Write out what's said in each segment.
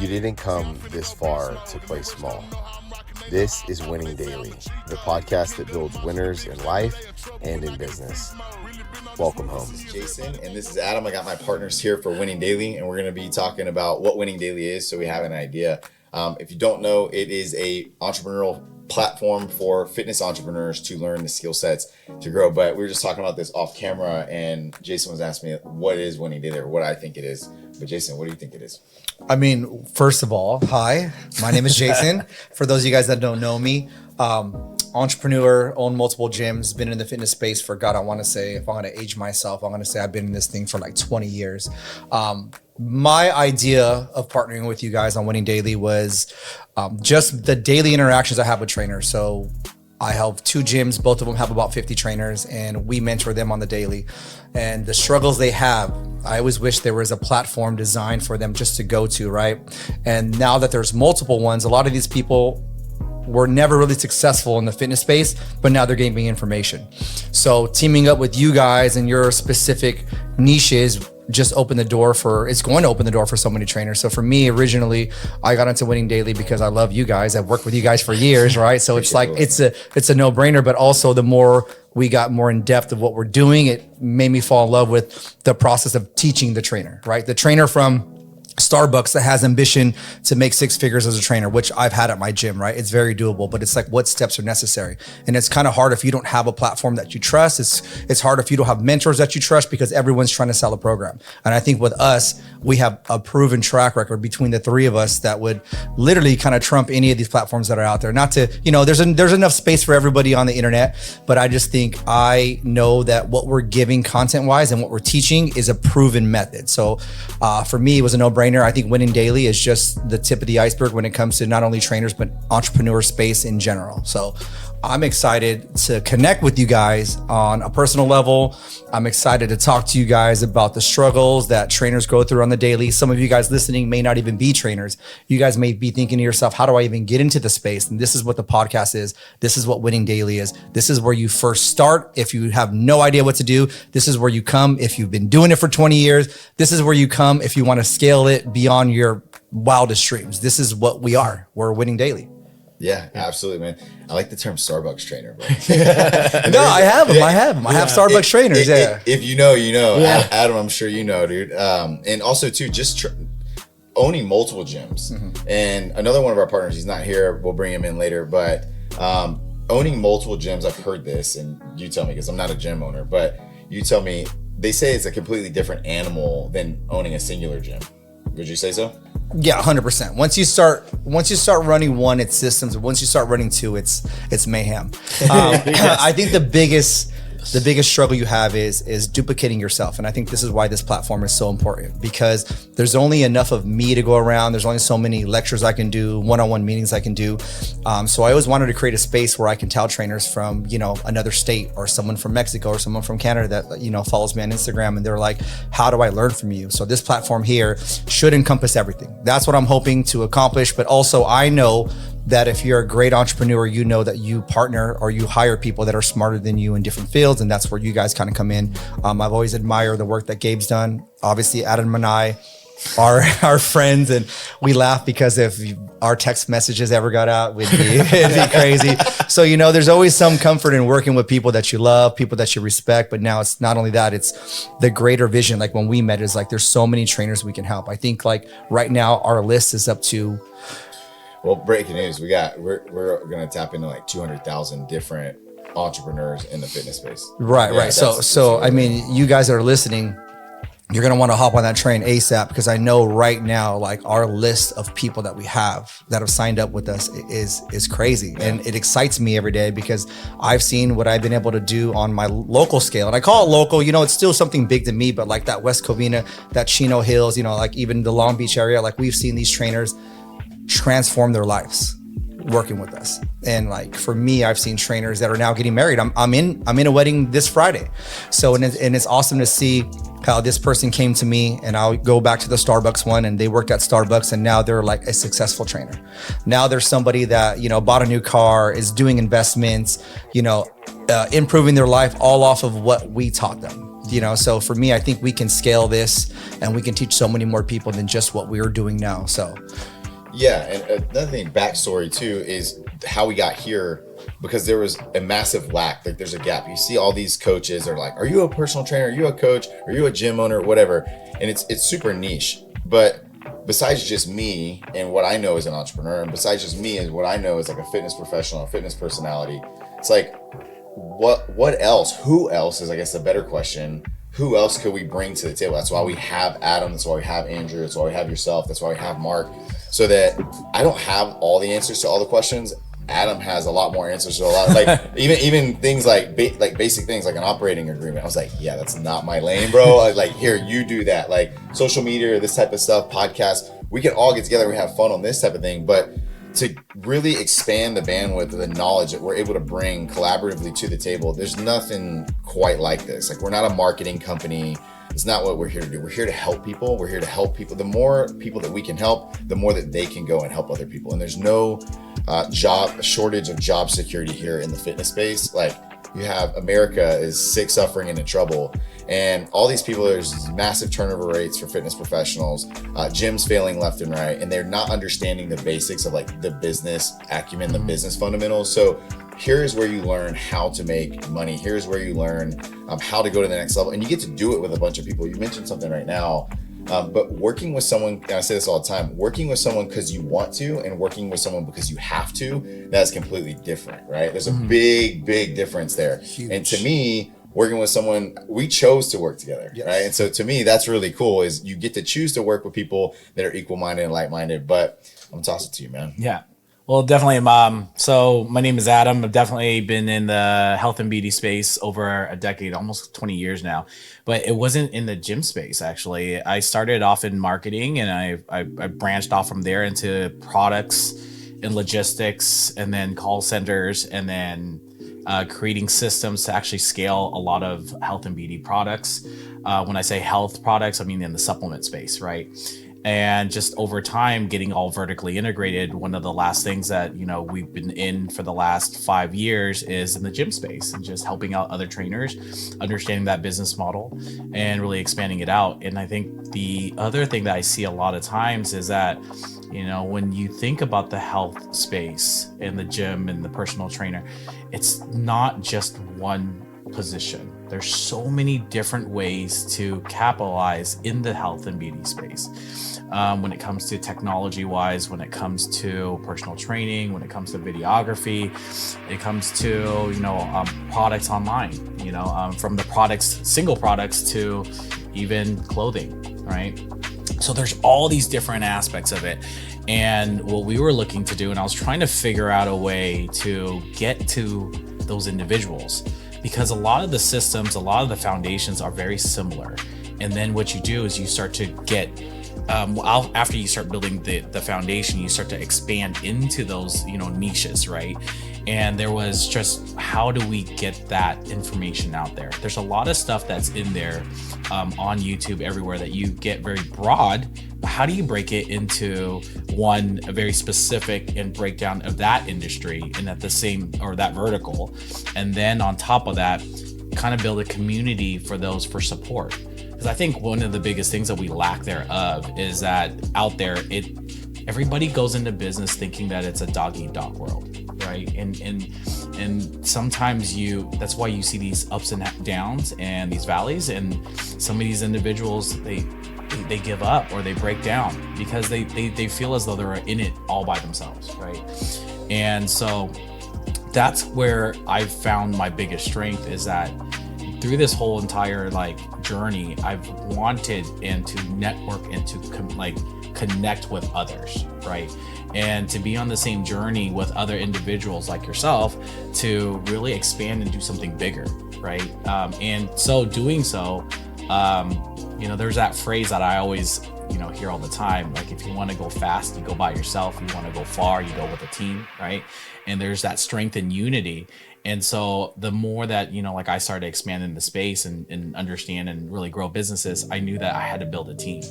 You didn't come this far to play small. This is Winning Daily, the podcast that builds winners in life and in business. Welcome home. This is Jason, and this is Adam. I got my partners here for Winning Daily, and we're going to be talking about what Winning Daily is, so we have an idea. If you don't know, it is a entrepreneurial platform for fitness entrepreneurs to learn the skill sets to grow. But we were just talking about this off camera, and Jason was asking me what is Winning Daily or what I think it is. But Jason, what do you think it is? I mean, first of all, hi, my name is Jason. For those of you guys that don't know me, entrepreneur, own multiple gyms, been in the fitness space for, God, I want to say, if I'm going to age myself, I'm going to say I've been in this thing for like 20 years. My idea of partnering with you guys on Winning Daily was just the daily interactions I have with trainers. So I have 2 gyms, both of them have about 50 trainers, and we mentor them on the daily. And the struggles they have, I always wish there was a platform designed for them just to go to, right? And now that there's multiple ones, a lot of these people were never really successful in the fitness space, but now they're gaining information. So teaming up with you guys and your specific niches just open the door for, it's going to open the door for so many trainers. So for me, originally, I got into Winning Daily because I love you guys. I've worked with you guys for years, right? So it's like, it's a no-brainer, but also the more we got more in depth of what we're doing, it made me fall in love with the process of teaching the trainer, right? The trainer from Starbucks that has ambition to make 6 figures as a trainer, which I've had at my gym, right? It's very doable, but it's like, what steps are necessary? And it's kind of hard if you don't have a platform that you trust. It's hard if you don't have mentors that you trust because everyone's trying to sell a program. And I think with us, we have a proven track record between the 3 of us that would literally kind of trump any of these platforms that are out there. Not to, there's enough space for everybody on the internet, but I just think I know that what we're giving content wise and what we're teaching is a proven method. So for me, it was a no-brainer. I think Winning Daily is just the tip of the iceberg when it comes to not only trainers, but entrepreneur space in general. So I'm excited to connect with you guys on a personal level. I'm excited to talk to you guys about the struggles that trainers go through on the daily. Some of you guys listening may not even be trainers. You guys may be thinking to yourself, how do I even get into the space? And this is what the podcast is. This is what Winning Daily is. This is where you first start. If you have no idea what to do, this is where you come. If you've been doing it for 20 years, this is where you come. If you want to scale it beyond your wildest dreams, this is what we are. We're Winning Daily. Yeah, absolutely, man. I like the term Starbucks trainer, bro. No, I have them. I have Starbucks trainers. If you know, you know. Yeah. Adam, I'm sure you know, dude. And also, too, just owning multiple gyms. Mm-hmm. And another one of our partners, he's not here. We'll bring him in later. But owning multiple gyms, I've heard this, and you tell me, because I'm not a gym owner, but you tell me, they say it's a completely different animal than owning a singular gym. Would you say so? Yeah, 100%. Once you start running one, it's systems. Once you start running 2, it's mayhem. Yes. I think the biggest struggle you have is duplicating yourself. And I think this is why this platform is so important, because there's only enough of me to go around. There's only so many lectures I can do, one-on-one meetings I can do. So I always wanted to create a space where I can tell trainers from, another state or someone from Mexico or someone from Canada that, follows me on Instagram, and they're like, how do I learn from you? So this platform here should encompass everything. That's what I'm hoping to accomplish. But also I know that if you're a great entrepreneur, you know that you partner or you hire people that are smarter than you in different fields. And that's where you guys kind of come in. I've always admired the work that Gabe's done. Obviously, Adam and I are friends, and we laugh because if our text messages ever got out, it'd be crazy. So, there's always some comfort in working with people that you love, people that you respect. But now it's not only that, it's the greater vision. Like when we met, is like, there's so many trainers we can help. I think like right now our list is up to, well, breaking news, we're gonna tap into like 200,000 different entrepreneurs in the fitness space. Right. So I mean, you guys that are listening, you're gonna want to hop on that train ASAP, because I know right now, like our list of people that we have that have signed up with us is crazy, and it excites me every day because I've seen what I've been able to do on my local scale, and I call it local. It's still something big to me, but like that West Covina, that Chino Hills, like even the Long Beach area, like we've seen these trainers transform their lives working with us. And like for me, I've seen trainers that are now getting married. I'm in a wedding this Friday. So and it's awesome to see how this person came to me, and I'll go back to the Starbucks one, and they worked at Starbucks, and now they're like a successful trainer. Now there's somebody that, bought a new car, is doing investments, improving their life all off of what we taught them. So for me, I think we can scale this and we can teach so many more people than just what we are doing now. So yeah, and another thing, backstory too, is how we got here, because there was a massive lack. Like there's a gap. You see all these coaches are like, are you a personal trainer? Are you a coach? Are you a gym owner? Whatever. And it's super niche. But besides just me and what I know as an entrepreneur, and besides just me and what I know as like a fitness professional, a fitness personality, it's like, what else? Who else is, I guess, the better question. Who else could we bring to the table? That's why we have Adam. That's why we have Andrew. That's why we have yourself. That's why we have Mark. So that I don't have all the answers to all the questions. Adam has a lot more answers to a lot. Like even things like basic things like an operating agreement. I was like, yeah, that's not my lane, bro. Like, here, you do that. Like social media, this type of stuff, podcasts. We can all get together. We have fun on this type of thing, but to really expand the bandwidth of the knowledge that we're able to bring collaboratively to the table, there's nothing quite like this. Like, we're not a marketing company. It's not what we're here to do. We're here to help people. We're here to help people. The more people that we can help, the more that they can go and help other people. And there's no shortage of job security here in the fitness space. Like, you have America is sick, suffering, and in trouble. And all these people, there's massive turnover rates for fitness professionals, gyms failing left and right, and they're not understanding the basics of like the business acumen, the business fundamentals. So here's where you learn how to make money. Here's where you learn how to go to the next level. And you get to do it with a bunch of people. You mentioned something right now, but working with someone, and I say this all the time, working with someone because you want to and working with someone because you have to, that's completely different, right? There's a big difference there. Huge. And to me, working with someone, we chose to work together, yes. Right? And so to me, that's really cool, is you get to choose to work with people that are equal-minded and like-minded. But I'm gonna toss it to you, man. Yeah. Well, definitely. So my name is Adam. I've definitely been in the health and beauty space over a decade, almost 20 years now, but it wasn't in the gym space. Actually, I started off in marketing, and I branched off from there into products and logistics, and then call centers, and then creating systems to actually scale a lot of health and beauty products. When I say health products, I mean in the supplement space, right? And just over time, getting all vertically integrated, one of the last things that, we've been in for the last 5 years is in the gym space, and just helping out other trainers, understanding that business model and really expanding it out. And I think the other thing that I see a lot of times is that, when you think about the health space and the gym and the personal trainer, it's not just one position. There's so many different ways to capitalize in the health and beauty space. When it comes to technology wise, when it comes to personal training, when it comes to videography, it comes to, products online, from the products, single products, to even clothing, right? So there's all these different aspects of it. And what we were looking to do, and I was trying to figure out a way to get to those individuals, because a lot of the systems, a lot of the foundations are very similar. And then what you do is you start to get, after you start building the foundation, you start to expand into those, niches, right? And there was just, how do we get that information out there? There's a lot of stuff that's in there on YouTube, everywhere, that you get very broad. But how do you break it into a very specific and breakdown of that industry, and at the same, or that vertical, and then on top of that, kind of build a community for those for support? Because I think one of the biggest things that we lack thereof is that out there, everybody goes into business thinking that it's a dog-eat-dog world, right? And sometimes that's why you see these ups and downs and these valleys, and some of these individuals, they give up or they break down because they feel as though they're in it all by themselves, right? And so that's where I've found my biggest strength, is that through this whole entire journey, I've wanted and to network and to connect with others, right? And to be on the same journey with other individuals like yourself to really expand and do something bigger, right? And so doing so, there's that phrase that I always, hear all the time. Like, if you want to go fast, you go by yourself. You want to go far, you go with a team, right? And there's that strength and unity. And so the more that, I started expanding the space and understand and really grow businesses, I knew that I had to build a team.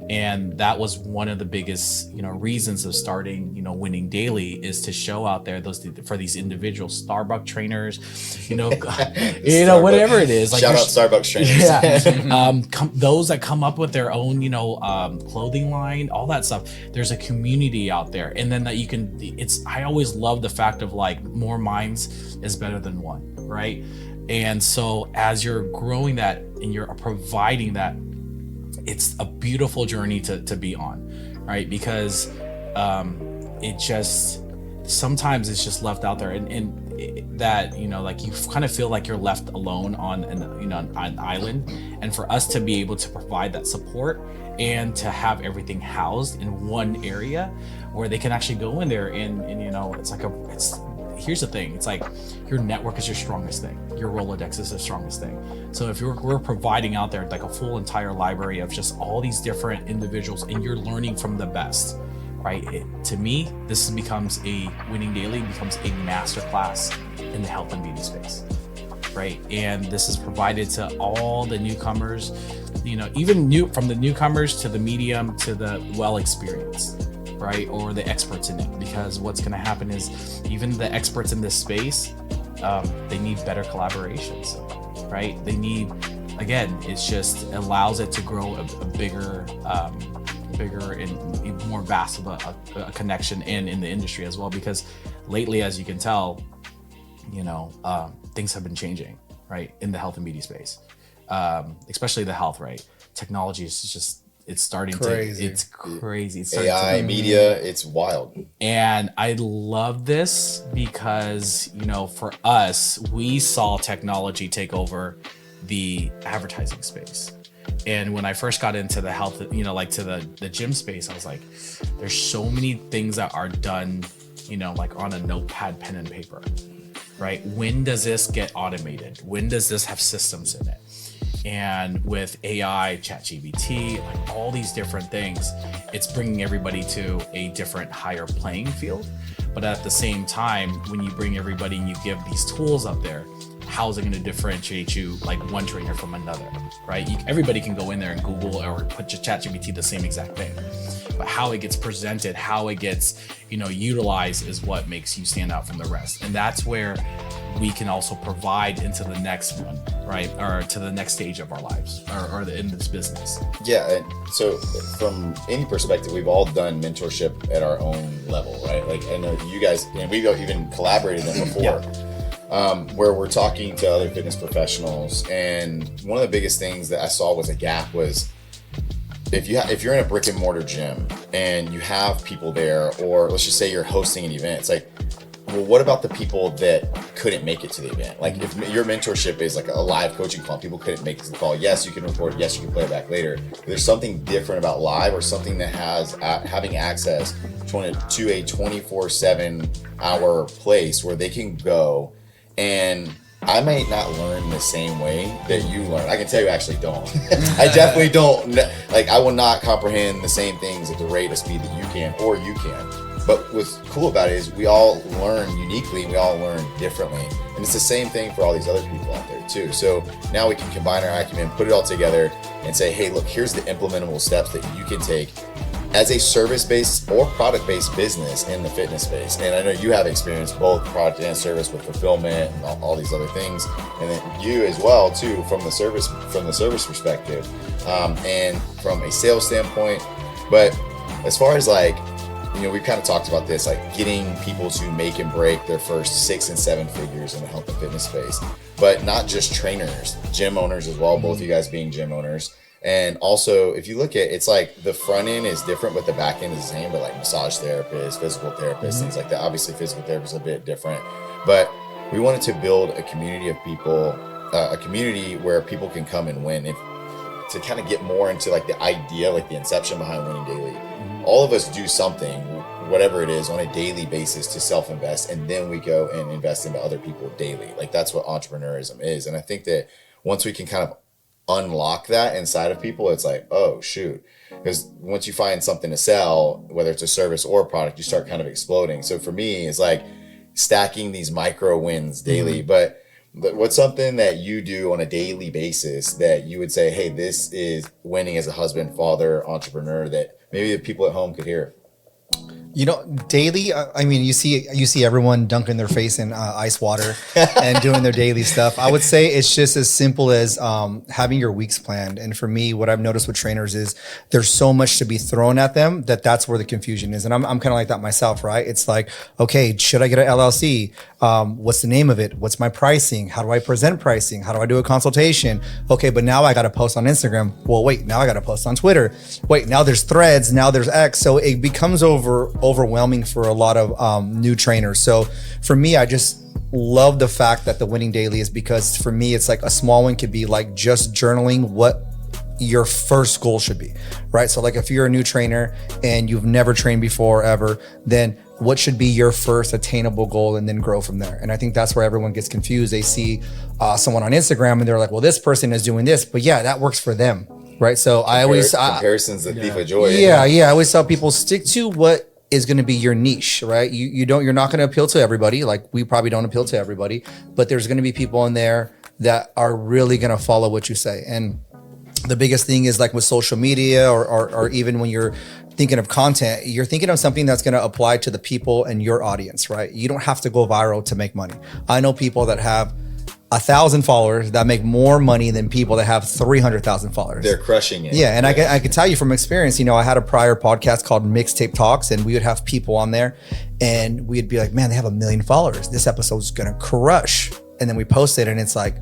And that was one of the biggest, reasons of starting, Winning Daily, is to show out there for these individual Starbucks trainers, whatever it is. Like, shout out Starbucks trainers. Yeah. Those that come up with their own, clothing line, all that stuff. There's a community out there. And then that I always love the fact of like more minds is better than one, right? And so as you're growing that and you're providing that, it's a beautiful journey to be on, right? Because sometimes it's just left out there, and that, like you kind of feel like you're left alone on an island. And for us to be able to provide that support and to have everything housed in one area where they can actually go in there and here's the thing, it's like your network is your strongest thing. Your Rolodex is the strongest thing. So if we're providing out there like a full entire library of just all these different individuals, and you're learning from the best, right? To me, this becomes Winning Daily becomes a masterclass in the health and beauty space, right? And this is provided to all the newcomers, even from the newcomers to the medium to the well-experienced, right? Or the experts in it, because what's going to happen is even the experts in this space, they need better collaborations, right? They need, again, it's just allows it to grow a bigger and more vast of a connection in the industry as well. Because lately, as you can tell, things have been changing, right? In the health and beauty space, especially the health, right? Technology is just, it's starting crazy. It's crazy. It's AI, media, it's wild. And I love this because, for us, we saw technology take over the advertising space. And when I first got into the health, like to the gym space, I was like, there's so many things that are done, like on a notepad, pen and paper, right? When does this get automated? When does this have systems in it? And with AI, ChatGPT, like all these different things, it's bringing everybody to a different, higher playing field. But at the same time, when you bring everybody and you give these tools up there, how is it going to differentiate you, like one trainer from another, right? Everybody can go in there and Google or put ChatGPT the same exact thing. But how it gets presented, how it gets, utilized is what makes you stand out from the rest. And that's where we can also provide into the next one, right? Or to the next stage of our lives or in this business. Yeah. And so from any perspective, we've all done mentorship at our own level, right? Like I know you guys, and we've even collaborated them before. Yeah. Where we're talking to other fitness professionals. And one of the biggest things that I saw was a gap was if you're in a brick and mortar gym and you have people there, or let's just say you're hosting an event, it's like, well, what about the people that couldn't make it to the event? Like if your mentorship is like a live coaching call, people couldn't make it to the call. Yes, you can record. Yes, you can play it back later. But there's something different about live, or something that has having access to a 24/7 hour place where they can go. And I might not learn the same way that you learn. I can tell you actually don't. I definitely don't. Like I will not comprehend the same things at the rate of speed that you can, or you can. But what's cool about it is we all learn uniquely, and we all learn differently. And it's the same thing for all these other people out there too. So now we can combine our acumen, put it all together and say, hey, look, here's the implementable steps that you can take as a service-based or product-based business in the fitness space. And I know you have experience both product and service with fulfillment and all these other things. And then you as well too, from the service perspective, and from a sales standpoint. But as far as like, we kind of talked about this, like getting people to make and break their first 6 and 7 figures in the health and fitness space, but not just trainers, gym owners as well, both of you guys being gym owners. And also, if you look at, it's like the front end is different, but the back end is the same, but like massage therapists, physical therapists, things like that. Obviously, physical therapists are a bit different, but we wanted to build a community of people, a community where people can come and win. To kind of get more into like the idea, like the inception behind Winning Daily. All of us do something, whatever it is, on a daily basis to self-invest, and then we go and invest into other people daily. Like that's what entrepreneurism is. And I think that once we can kind of unlock that inside of people, it's like, oh shoot, because once you find something to sell, whether it's a service or a product, you start kind of exploding. So for me, it's like stacking these micro wins daily. But What's something that you do on a daily basis that you would say, hey, this is winning as a husband, father, entrepreneur, that maybe the people at home could hear? You know, daily, I mean, you see everyone dunking their face in ice water and doing their daily stuff. I would say it's just as simple as having your weeks planned. And for me, what I've noticed with trainers is there's so much to be thrown at them that's where the confusion is. And I'm kind of like that myself, right? It's like, okay, should I get an LLC? What's the name of it? What's my pricing? How do I present pricing? How do I do a consultation? Okay, but now I got to post on Instagram. Well, wait, now I got to post on Twitter. Wait, now there's Threads. Now there's X. So it becomes overwhelming for a lot of new trainers. So for me, I just love the fact that the winning daily is because for me, it's like a small one could be like just journaling what your first goal should be, right? So like if you're a new trainer and you've never trained before ever, then what should be your first attainable goal and then grow from there? And I think that's where everyone gets confused. They see someone on Instagram and they're like, well, this person is doing this, but yeah, that works for them, right? So comparison's the thief of joy. Yeah. I always tell people stick to what is going to be your niche, right? You're not going to appeal to everybody. Like we probably don't appeal to everybody, but there's going to be people in there that are really going to follow what you say. And the biggest thing is like with social media or even when you're thinking of content, you're thinking of something that's going to apply to the people and your audience, right? You don't have to go viral to make money. I know people that have 1,000 followers that make more money than people that have 300,000 followers. They're crushing it. Yeah, and I can tell you from experience, I had a prior podcast called Mixtape Talks, and we would have people on there and we'd be like, man, they have 1 million followers. This episode's going to crush. And then we post it and it's like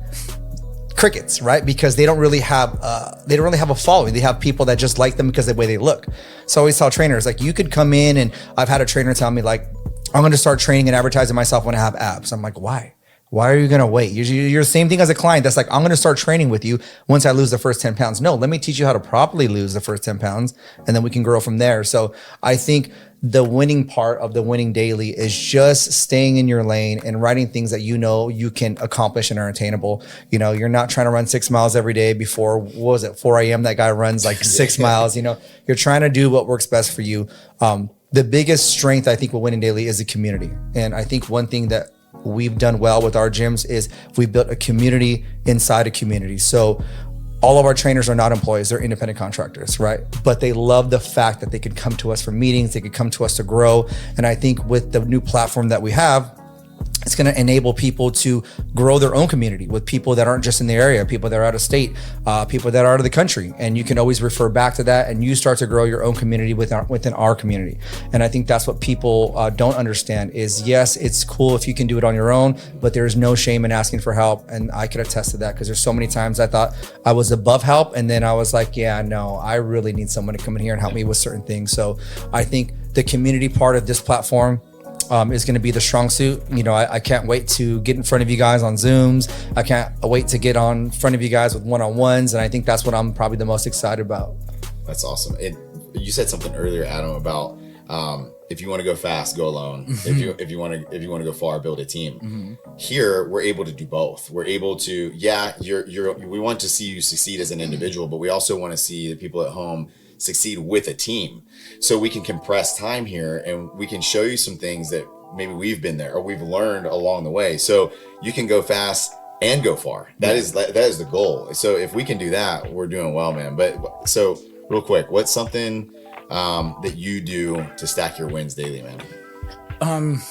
crickets, right? Because they don't really have a following. They have people that just like them because of the way they look. So I always tell trainers, like you could come in, and I've had a trainer tell me like, I'm going to start training and advertising myself when I have abs. I'm like, why? Why are you going to wait? You're the same thing as a client that's like, I'm going to start training with you once I lose the first 10 pounds. No, let me teach you how to properly lose the first 10 pounds and then we can grow from there. So I think the winning part of the winning daily is just staying in your lane and writing things that you can accomplish and are attainable. You're not trying to run 6 miles every day before, 4 a.m. that guy runs like 6 miles. You're trying to do what works best for you. The biggest strength I think with winning daily is the community. And I think one thing that we've done well with our gyms is we built a community inside a community. So all of our trainers are not employees, they're independent contractors, right? But they love the fact that they could come to us for meetings, they could come to us to grow. And I think with the new platform that we have, it's going to enable people to grow their own community with people that aren't just in the area, people that are out of state, people that are out of the country. And you can always refer back to that and you start to grow your own community within our community. And I think that's what people don't understand is, yes, it's cool if you can do it on your own, but there's no shame in asking for help. And I could attest to that because there's so many times I thought I was above help. And then I was like, yeah, no, I really need someone to come in here and help me with certain things. So I think the community part of this platform is going to be the strong suit. I can't wait to get in front of you guys on Zooms. I can't wait to get on front of you guys with one-on-ones. And I think that's what I'm probably the most excited about. That's awesome. You said something earlier, Adam, about if you want to go fast, go alone. Mm-hmm. If you want to go far, build a team. Mm-hmm. Here, we're able to do both. We're able to, we want to see you succeed as an individual, but we also want to see the people at home succeed with a team. So we can compress time here and we can show you some things that maybe we've been there or we've learned along the way. So you can go fast and go far. That is the goal. So if we can do that, we're doing well, man. But so real quick, what's something that you do to stack your wins daily, man?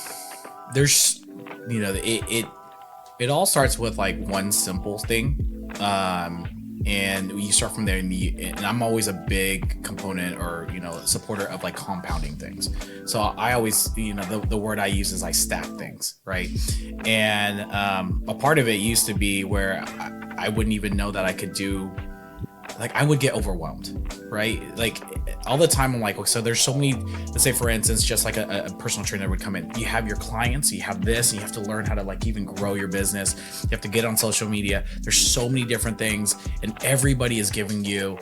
There's, it all starts with like one simple thing. And you start from there, and I'm always a big component or supporter of like compounding things. So I always the word I use is I stack things, right? And a part of it used to be where I wouldn't even know that I could do, like I would get overwhelmed, right? Like all the time I'm like, so there's so many, let's say for instance, just like a personal trainer would come in, you have your clients, you have this, and you have to learn how to like even grow your business. You have to get on social media. There's so many different things and everybody is giving you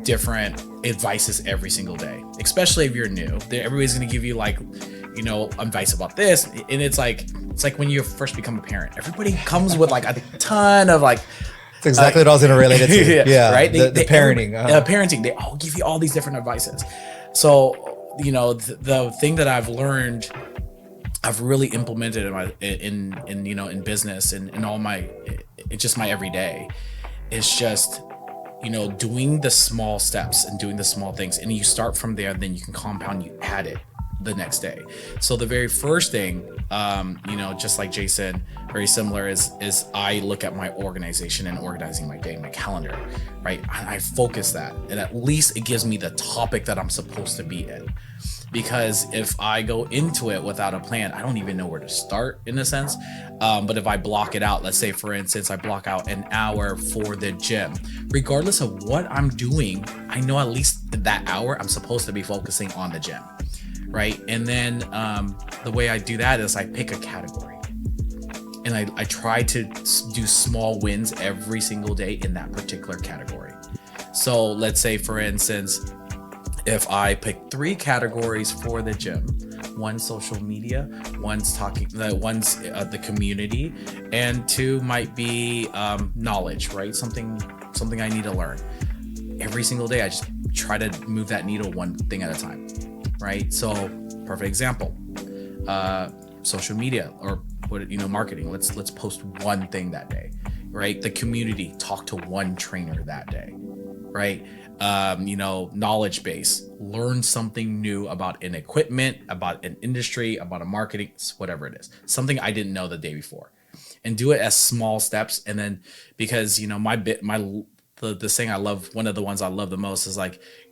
different advices every single day, especially if you're new. Everybody's going to give you like, advice about this. And it's like when you first become a parent, everybody comes with like a ton of like, That's exactly what I was going to relate it to. Yeah, right. The parenting. Parenting. They all give you all these different advices. So, the thing that I've learned I've really implemented in business and in all my, it's just my everyday. It's just, doing the small steps and doing the small things, and you start from there, and then you can compound, you add it the next day. So the very first thing, just like Jason, very similar is I look at my organization and organizing my day, my calendar, right? And I focus that, and at least it gives me the topic that I'm supposed to be in. Because if I go into it without a plan, I don't even know where to start in a sense. But if I block it out, let's say for instance, I block out an hour for the gym, regardless of what I'm doing, I know at least that hour I'm supposed to be focusing on the gym, right? And then the way I do that is I pick a category, and I try to do small wins every single day in that particular category. So let's say for instance, if I pick 3 categories for the gym, one social media, one's the community, and 2 might be knowledge, right? Something I need to learn. Every single day, I just try to move that needle one thing at a time, right? So, perfect example, social media or marketing. Let's post one thing that day, right? The community, talk to one trainer that day, right? Knowledge base, learn something new about an equipment, about an industry, about a marketing, whatever it is, something I didn't know the day before, and do it as small steps. And then, because the thing I love, one of the ones I love the most is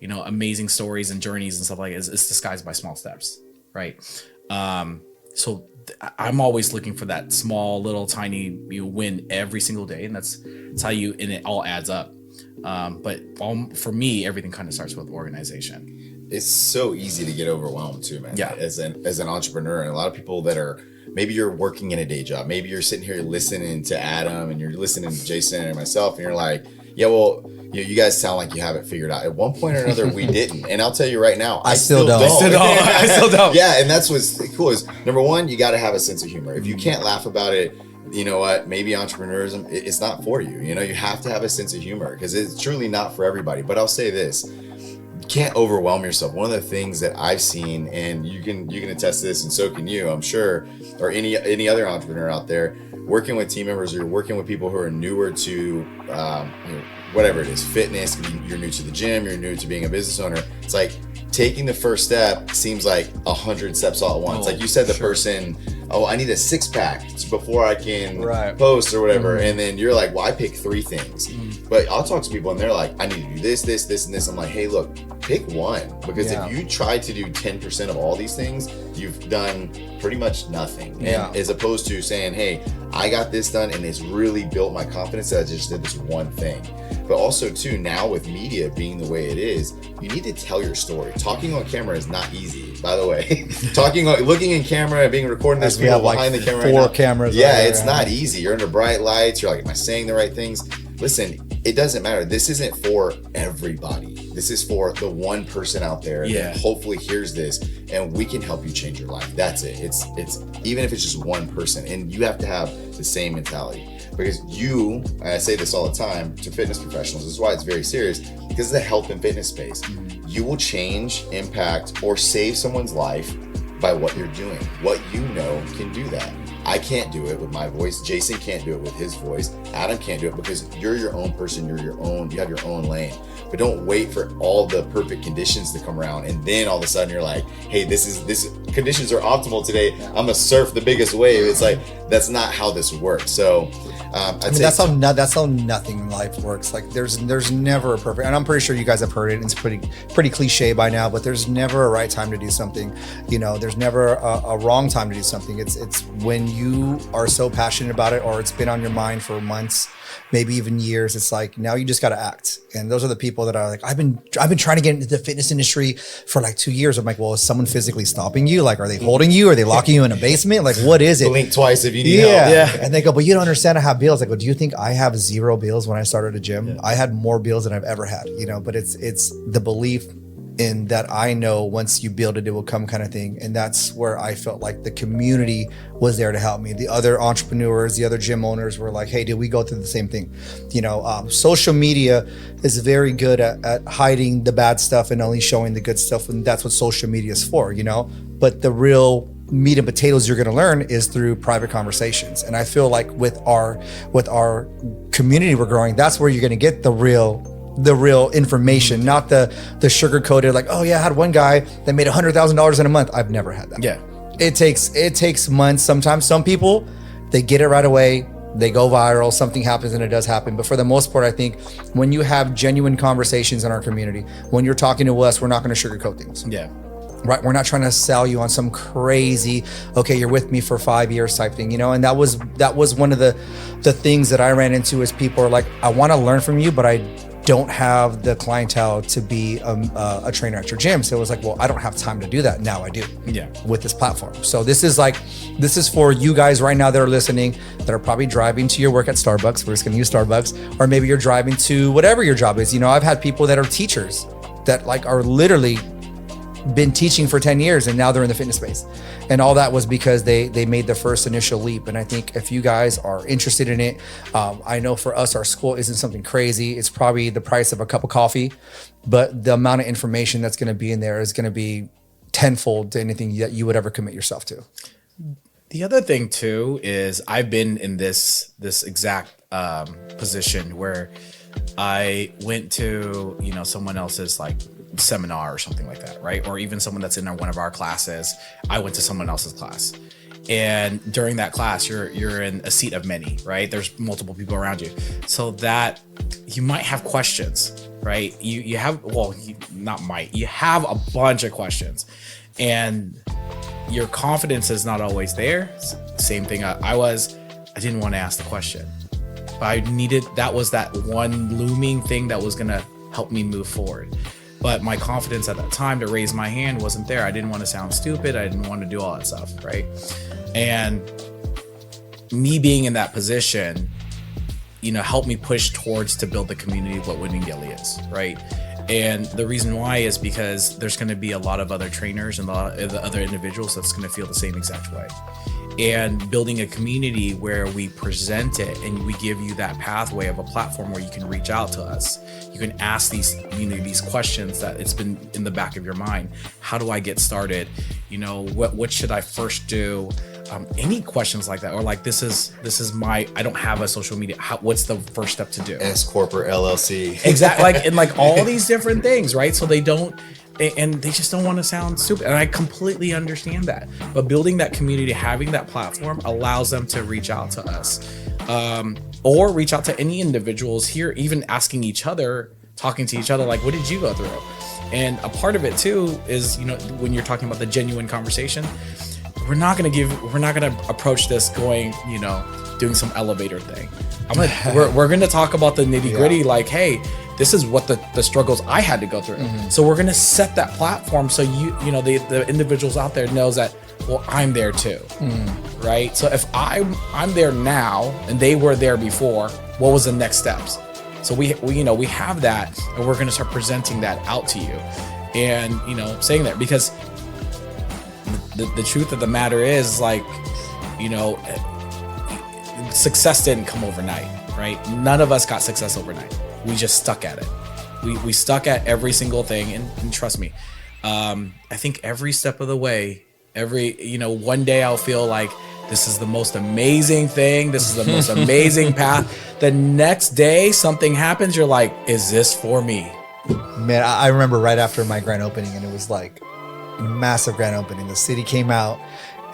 amazing stories and journeys and stuff like it is disguised by small steps, right? So I'm always looking for that small little tiny win every single day, and that's how and it all adds up. But for me, everything kind of starts with organization. It's so easy to get overwhelmed too, man. Yeah. As an entrepreneur, and a lot of people that are, maybe you're working in a day job, maybe you're sitting here listening to Adam and you're listening to Jason and myself, and you're like, yeah, well, you guys sound like you have it figured out. At one point or another, we didn't. And I'll tell you right now, I still don't. I still don't. Yeah, and that's what's cool is, number one, you got to have a sense of humor. If you can't laugh about it, you know what, maybe entrepreneurism, it's not for you. You have to have a sense of humor, because it's truly not for everybody. But I'll say this, you can't overwhelm yourself. One of the things that I've seen, and you can attest to this, and so can you, I'm sure, or any other entrepreneur out there, working with team members, or you're working with people who are newer to whatever it is, fitness, you're new to the gym, you're new to being a business owner. It's like taking the first step seems like 100 steps all at once. Like you said, the person, I need a 6-pack before I can post or whatever. And then you're like, well, I pick 3 things. But I'll talk to people and they're like, I need to do this, this, this, and this. I'm like, hey, look, pick one. Because if you try to do 10% of all these things, you've done pretty much nothing. And as opposed to saying, hey, I got this done, and it's really built my confidence that I just did this one thing. But also too, now with media being the way it is, you need to tell your story. Talking on camera is not easy, by the way. Looking in camera and being recording this people behind the camera. 4 cameras. Yeah, it's not easy. You're under bright lights. You're like, am I saying the right things? Listen, it doesn't matter. This isn't for everybody. This is for the one person out there that hopefully hears this, and we can help you change your life. That's it. It's even if it's just one person, and you have to have the same mentality. Because and I say this all the time to fitness professionals, this is why it's very serious, because it's the health and fitness space. You will change, impact, or save someone's life by what you're doing. What you know can do that. I can't do it with my voice. Jason can't do it with his voice. Adam can't do it, because you're your own person. You have your own lane. But don't wait for all the perfect conditions to come around, and then all of a sudden you're like, hey, this conditions are optimal today. I'm gonna surf the biggest wave. It's like, that's not how this works. So that's how nothing in life works. Like there's never a perfect, and I'm pretty sure you guys have heard it, and it's pretty cliche by now, but there's never a right time to do something. There's never a wrong time to do something. It's when you are so passionate about it, or it's been on your mind for months, maybe even years. It's like, now you just got to act. And those are the people that are like, I've been trying to get into the fitness industry for like 2 years. I'm like, well, is someone physically stopping you? Like, are they holding you? Are they locking you in a basement? Like, what is it? Blink twice if you need help. Yeah. And they go, but you don't understand I have bills. I go, do you think I have 0 bills when I started a gym? Yeah. I had more bills than I've ever had, but it's the belief in that I know once you build it, it will come kind of thing. And that's where I felt like the community was there to help me. The other entrepreneurs, the other gym owners were like, hey, did we go through the same thing? Social media is very good at hiding the bad stuff and only showing the good stuff. And that's what social media is for, But the real meat and potatoes you're going to learn is through private conversations. And I feel like with our community we're growing, that's where you're going to get the real information, not the sugar coated, like, oh yeah, I had one guy that made $100,000 in a month. I've never had that. Yeah. It takes months. Sometimes some people, they get it right away. They go viral, something happens, and it does happen. But for the most part, I think when you have genuine conversations in our community, when you're talking to us, we're not going to sugarcoat things. Yeah. Right? We're not trying to sell you on some crazy, okay, you're with me for 5 years type thing, And that was one of the things that I ran into is people are like, I want to learn from you, but I don't have the clientele to be a trainer at your gym. So it was like, well, I don't have time to do that. Now I do. Yeah. With this platform. So this is for you guys right now that are listening, that are probably driving to your work at Starbucks. We're just going to use Starbucks, or maybe you're driving to whatever your job is. I've had people that are teachers that like are literally been teaching for 10 years and now they're in the fitness space. And all that was because they made the first initial leap. And I think if you guys are interested in it, I know for us, our school isn't something crazy. It's probably the price of a cup of coffee, but the amount of information that's going to be in there is going to be tenfold to anything that you would ever commit yourself to. The other thing too is I've been in this exact position where I went to someone else's like seminar or something like that, right? Or even someone that's in one of our classes. I went to someone else's class, and during that class, you're in a seat of many, right? There's multiple people around you, so that you might have questions, right? You have you have a bunch of questions, and your confidence is not always there. Same thing. I didn't want to ask the question, but that was that one looming thing that was gonna help me move forward. But my confidence at that time to raise my hand wasn't there. I didn't want to sound stupid. I didn't want to do all that stuff, right? And me being in that position, helped me push towards to build the community of what Winning Daily is, right? And the reason why is because there's going to be a lot of other trainers and a lot of other individuals that's going to feel the same exact way. And building a community where we present it and we give you that pathway of a platform where you can reach out to us. You can ask these questions that it's been in the back of your mind. How do I get started? What should I first do? Any questions like that, or like this is I don't have a social media. What's the first step to do? S Corp or LLC. Exactly, and all these different things, right? So they just don't want to sound stupid, and I completely understand that. But building that community, having that platform, allows them to reach out to us, or reach out to any individuals here, even asking each other, talking to each other, like, what did you go through? And a part of it too is, when you're talking about the genuine conversation, we're not gonna approach this going, doing some elevator thing. We're gonna talk about the nitty gritty, like, hey, this is what the struggles I had to go through. Mm-hmm. So we're gonna set that platform so the individuals out there knows that, well, I'm there too, right? So if I'm there now and they were there before, what was the next steps? So we have that, and we're gonna start presenting that out to you, and saying that, because the truth of the matter is, like, success didn't come overnight, right? None of us got success overnight. We just stuck at it. We stuck at every single thing, and trust me, I think every step of the way, one day I'll feel like this is the most amazing thing. This is the most amazing path. The next day something happens. You're like, is this for me? Man, I remember right after my grand opening, and it was like massive grand opening. The city came out,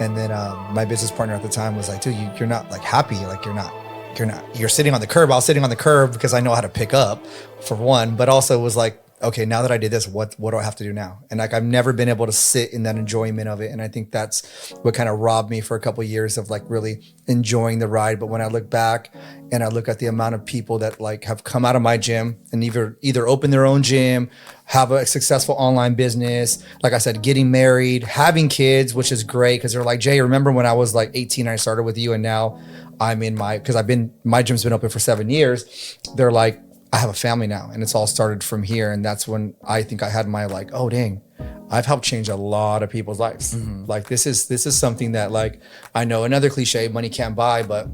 and then my business partner at the time was like, dude, you're not like happy. Like you're sitting on the curb. I was sitting on the curb because I know how to pick up, for one, but also it was like, okay, now that I did this, what do I have to do now? And like, I've never been able to sit in that enjoyment of it. And I think that's what kind of robbed me for a couple of years of like really enjoying the ride. But when I look back and I look at the amount of people that like have come out of my gym and either open their own gym, have a successful online business, like I said, getting married, having kids, which is great, because they're like, Jay, remember when I was like 18, I started with you, and now I'm in my gym's been open for 7 years. They're like, I have a family now, and it's all started from here. And that's when I think I had my like, oh dang, I've helped change a lot of people's lives. Mm-hmm. Like this is something that, like, I know another cliche, money can't buy, but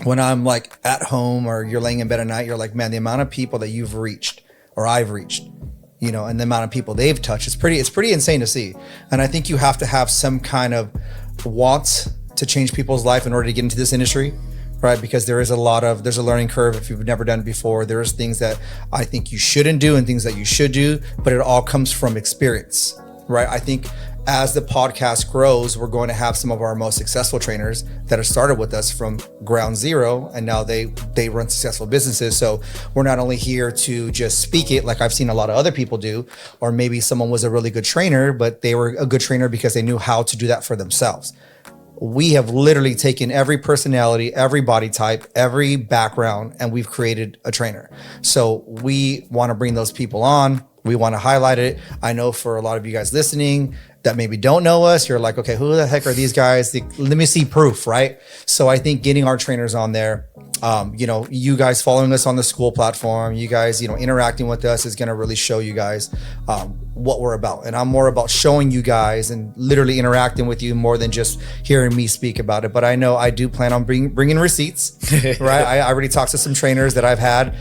when I'm like at home or you're laying in bed at night, you're like, man, the amount of people that you've reached or I've reached and the amount of people they've touched. It's pretty insane to see. And I think you have to have some kind of want to change people's life in order to get into this industry, right? Because there's a learning curve if you've never done it before. There's things that I think you shouldn't do and things that you should do, but it all comes from experience, right? I think as the podcast grows, we're going to have some of our most successful trainers that have started with us from ground zero, and now they run successful businesses. So we're not only here to just speak it like I've seen a lot of other people do, or maybe someone was a really good trainer, but they were a good trainer because they knew how to do that for themselves. We have literally taken every personality, every body type, every background, and we've created a trainer. So we want to bring those people on. We want to highlight it. I know for a lot of you guys listening that maybe don't know us, you're like, okay, who the heck are these guys? Let me see proof, right? So I think getting our trainers on there, you guys following us on the school platform, you guys, interacting with us is going to really show you guys what we're about. And I'm more about showing you guys and literally interacting with you more than just hearing me speak about it. But I know I do plan on bringing receipts, right? I already talked to some trainers that I've had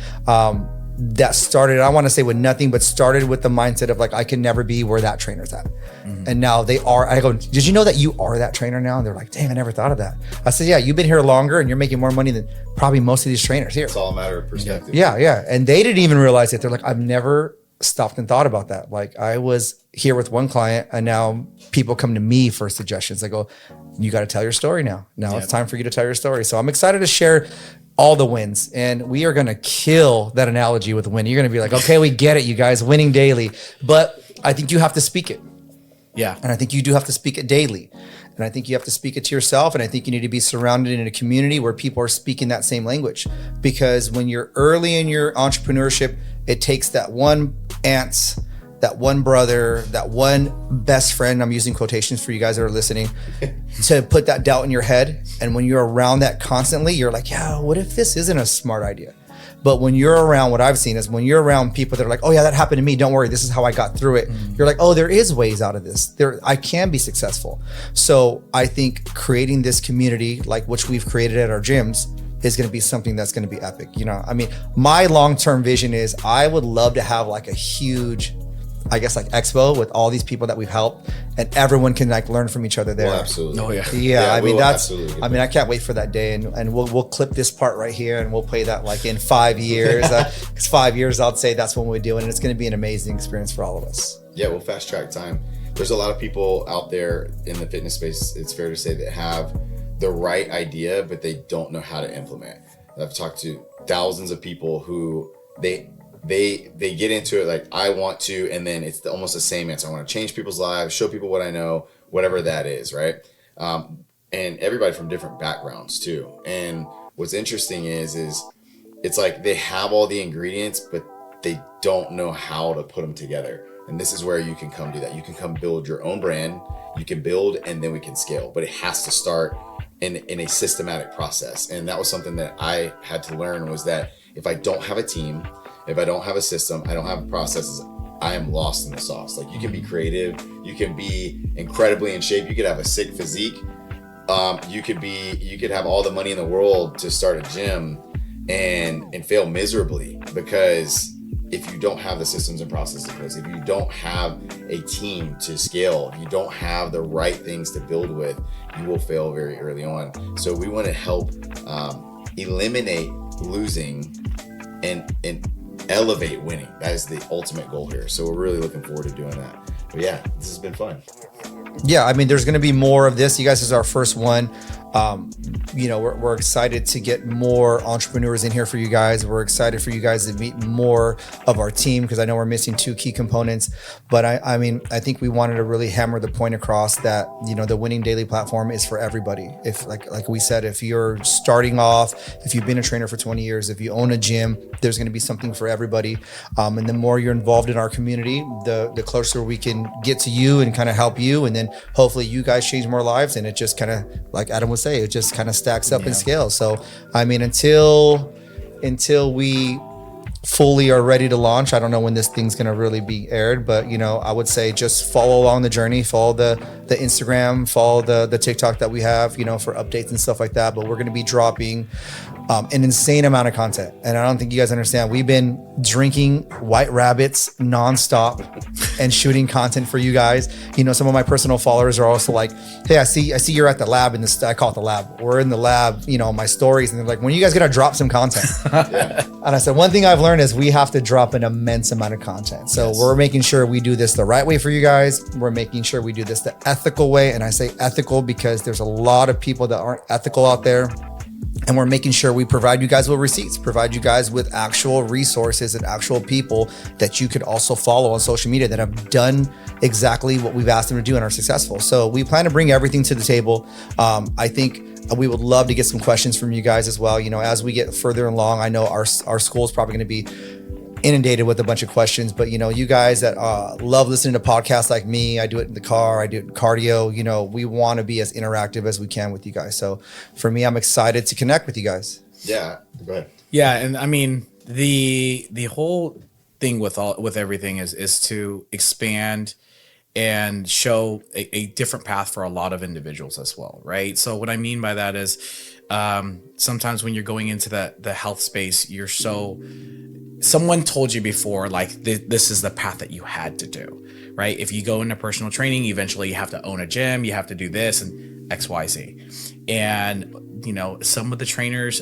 that started, I want to say with nothing, but started with the mindset of like, I can never be where that trainer's at. Mm-hmm. And now they are. I go, did you know that you are that trainer now? And they're like, dang, I never thought of that. I said, yeah, you've been here longer and you're making more money than probably most of these trainers here. It's all a matter of perspective. Yeah. And they didn't even realize it. They're like, I've never stopped and thought about that. Like I was here with one client and now people come to me for suggestions. I go, you got to tell your story now. Now it's time for you to tell your story. So I'm excited to share all the wins, and we are going to kill that analogy with win. You're going to be like, okay, we get it, you guys, winning daily. But I think you have to speak it. Yeah. And I think you do have to speak it daily. And I think you have to speak it to yourself. And I think you need to be surrounded in a community where people are speaking that same language. Because when you're early in your entrepreneurship, it takes that one aunt, that one brother, that one best friend, I'm using quotations for you guys that are listening, to put that doubt in your head. And when you're around that constantly, you're like, yeah, what if this isn't a smart idea? But when you're around, what I've seen is when you're around people that are like, oh yeah, that happened to me, don't worry, this is how I got through it. You're like, oh, there is ways out of this. I can be successful. So I think creating this community, like which we've created at our gyms, is going to be something that's going to be epic. My long-term vision is I would love to have like a huge, I guess, like expo with all these people that we've helped, and everyone can like learn from each other there. Well, absolutely. Oh yeah. Yeah. I can't wait for that day, and we'll clip this part right here and we'll play that like in 5 years. Because 5 years, I'd say that's when we do it, and it's going to be an amazing experience for all of us. Yeah, we'll fast track time. There's a lot of people out there in the fitness space, it's fair to say, that have the right idea, but they don't know how to implement. I've talked to thousands of people who they get into it like, I want to, and then it's almost the same answer. I want to change people's lives, show people what I know, whatever that is, right? And everybody from different backgrounds too. And what's interesting is it's like they have all the ingredients, but they don't know how to put them together. And this is where you can come do that. You can come build your own brand, you can build, and then we can scale. But it has to start in a systematic process. And that was something that I had to learn, was that if I don't have a team, if I don't have a system, I don't have processes, I am lost in the sauce. Like, you can be creative, you can be incredibly in shape, you could have a sick physique, you could have all the money in the world to start a gym and fail miserably, because if you don't have the systems and processes in place, if you don't have a team to scale, if you don't have the right things to build with, you will fail very early on. So we want to help eliminate losing and elevate winning. That is the ultimate goal here. So we're really looking forward to doing that. But yeah, this has been fun. Yeah, I mean, there's going to be more of this. You guys, this is our first one. We're excited to get more entrepreneurs in here for you guys. We're excited for you guys to meet more of our team, because I know we're missing two key components. But I think we wanted to really hammer the point across that, the Winning Daily platform is for everybody. If like we said, if you're starting off, if you've been a trainer for 20 years, if you own a gym, there's going to be something for everybody. And the more you're involved in our community, the closer we can get to you and kind of help you. And then hopefully you guys change more lives. And it just kind of, like Adam would say, it just kind of stacks up and scales. So, until we fully are ready to launch, I don't know when this thing's going to really be aired, but I would say just follow along the journey, follow the Instagram, follow the TikTok that we have, for updates and stuff like that. But we're going to be dropping an insane amount of content. And I don't think you guys understand. We've been drinking White Rabbits nonstop and shooting content for you guys. You know, some of my personal followers are also like, hey, I see you're at the lab in this, I call it the lab. We're in the lab, you know, my stories. And they're like, when are you guys going to drop some content? Yeah. And I said, one thing I've learned is we have to drop an immense amount of content. So we're making sure we do this the right way for you guys. We're making sure we do this the ethical way. And I say ethical because there's a lot of people that aren't ethical out there. And we're making sure we provide you guys with receipts, provide you guys with actual resources and actual people that you could also follow on social media that have done exactly what we've asked them to do and are successful. So we plan to bring everything to the table. I think we would love to get some questions from you guys as well. You know, as we get further along, I know our school is probably going to be inundated with a bunch of questions, but you know, you guys that love listening to podcasts like me, I do it in the car, I do it in cardio, you know, we want to be as interactive as we can with you guys. So for me, I'm excited to connect with you guys. Yeah, go ahead. Yeah, and I mean the whole thing with everything is to expand and show a different path for a lot of individuals as well, right? So what I mean by that is sometimes when you're going into the health space, someone told you before, like this is the path that you had to do, right? If you go into personal training, eventually you have to own a gym, you have to do this and X, Y, Z. And you know, some of the trainers,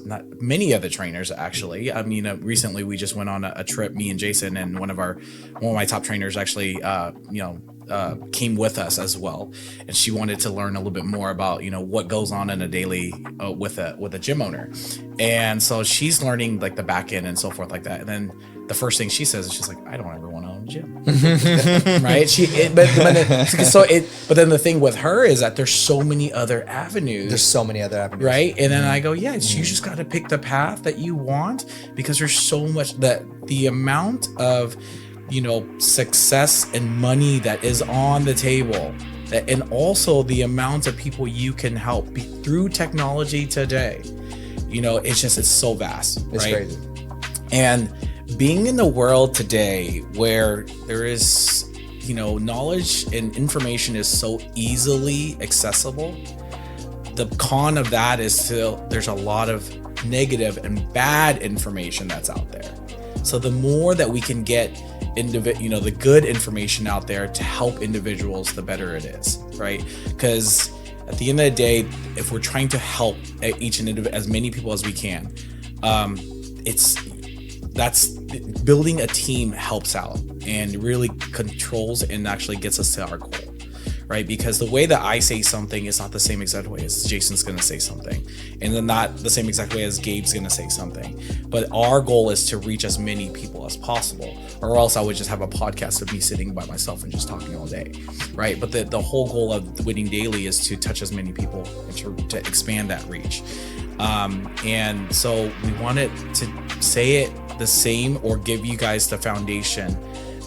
not many of the trainers actually. I mean, recently we just went on a trip, me and Jason, and one of my top trainers actually, came with us as well, and she wanted to learn a little bit more about, you know, what goes on in a daily with a gym owner, and so she's learning like the back end and so forth like that. And then the first thing she says is she's like, I don't ever want to own a gym. Right? But then the thing with her is that there's so many other avenues. There's so many other avenues. Right? And then I go, yeah, you just got to pick the path that you want, because there's so much that the amount of, you know, success and money that is on the table, and also the amount of people you can help through technology today. You know, it's so vast. It's right? crazy. And being in the world today where there is, you know, knowledge and information is so easily accessible, the con of that is still there's a lot of negative and bad information that's out there. So the more that we can get the good information out there to help individuals, the better it is, right? Because at the end of the day, if we're trying to help each and as many people as we can, that's building a team helps out and really controls and actually gets us to our goal, right? Because the way that I say something is not the same exact way as Jason's going to say something, and then not the same exact way as Gabe's going to say something. But our goal is to reach as many people as possible, or else I would just have a podcast of me sitting by myself and just talking all day, right? But the whole goal of Winning Daily is to touch as many people and to expand that reach. And so we wanted to say it the same, or give you guys the foundation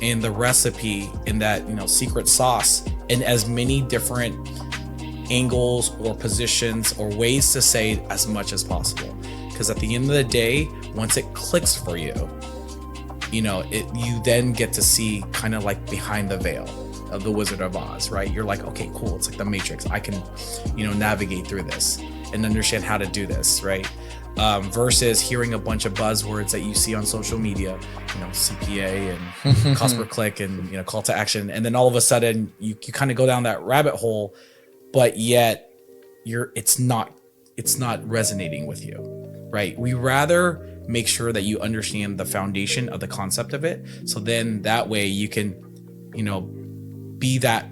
and the recipe in that, you know, secret sauce in as many different angles or positions or ways to say as much as possible. Because at the end of the day, once it clicks for you, you know, you then get to see kind of like behind the veil of the Wizard of Oz, right? You're like, okay, cool. It's like the Matrix. I can, you know, navigate through this and understand how to do this, right? Versus hearing a bunch of buzzwords that you see on social media, you know, CPA and cost per click and, you know, call to action. And then all of a sudden you kind of go down that rabbit hole, but yet it's not resonating with you, right? We rather make sure that you understand the foundation of the concept of it. So then that way you can, you know, be that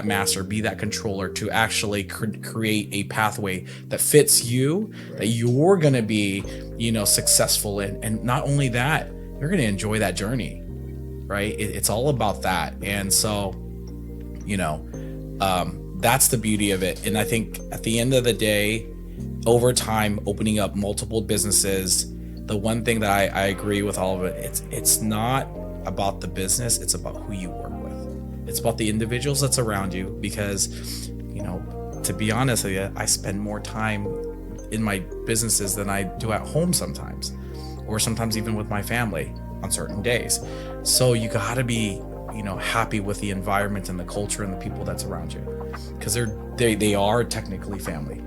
master, be that controller to actually create a pathway that fits you, that you're going to be, you know, successful in. And not only that, you're going to enjoy that journey, right? It's all about that. And so, you know, that's the beauty of it. And I think at the end of the day, over time, opening up multiple businesses, the one thing that I agree with all of it, it's not about the business, it's about who you work with. It's about the individuals that's around you, because, you know, to be honest with you, I spend more time in my businesses than I do at home sometimes, or sometimes even with my family on certain days. So you gotta be, you know, happy with the environment and the culture and the people that's around you, because they are technically family.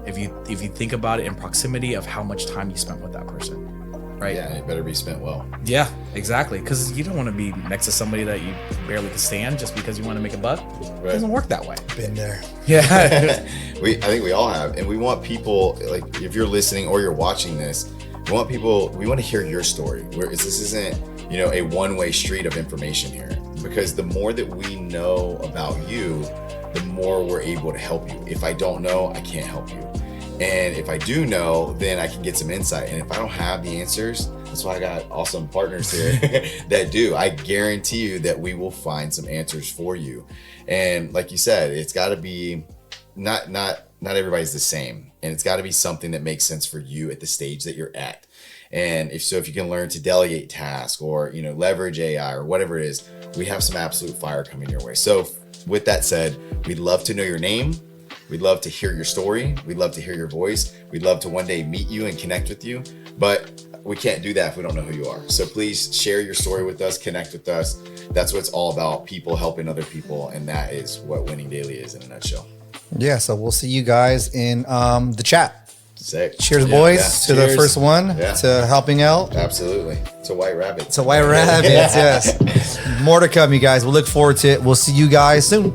if you think about it in proximity of how much time you spent with that person. Right. Yeah, it better be spent well. Yeah, exactly. Because you don't want to be next to somebody that you barely can stand just because you want to make a buck. It doesn't work that way. Been there. Yeah. I think we all have, and we want people, like, if you're listening or you're watching this, we want to hear your story. This isn't, a one-way street of information here, because the more that we know about you, the more we're able to help you. If I don't know, I can't help you. And if I do know, then I can get some insight. And if I don't have the answers, that's why I got awesome partners here that do. I guarantee you that we will find some answers for you. And like you said, it's got to be not everybody's the same, and it's got to be something that makes sense for you at the stage that you're at. And if you can learn to delegate tasks or leverage AI or whatever it is, we have some absolute fire coming your way. So with that said, we'd love to know your name. We'd love to hear your story. We'd love to hear your voice. We'd love to one day meet you and connect with you, but we can't do that if we don't know who you are. So please share your story with us, connect with us. That's what it's all about, people helping other people. And that is what Winning Daily is in a nutshell. Yeah, so we'll see you guys in the chat. Sick. Cheers, boys, to the first one, to helping out. Absolutely. It's a white rabbit. It's a white rabbit, yes. More to come, you guys. We'll look forward to it. We'll see you guys soon.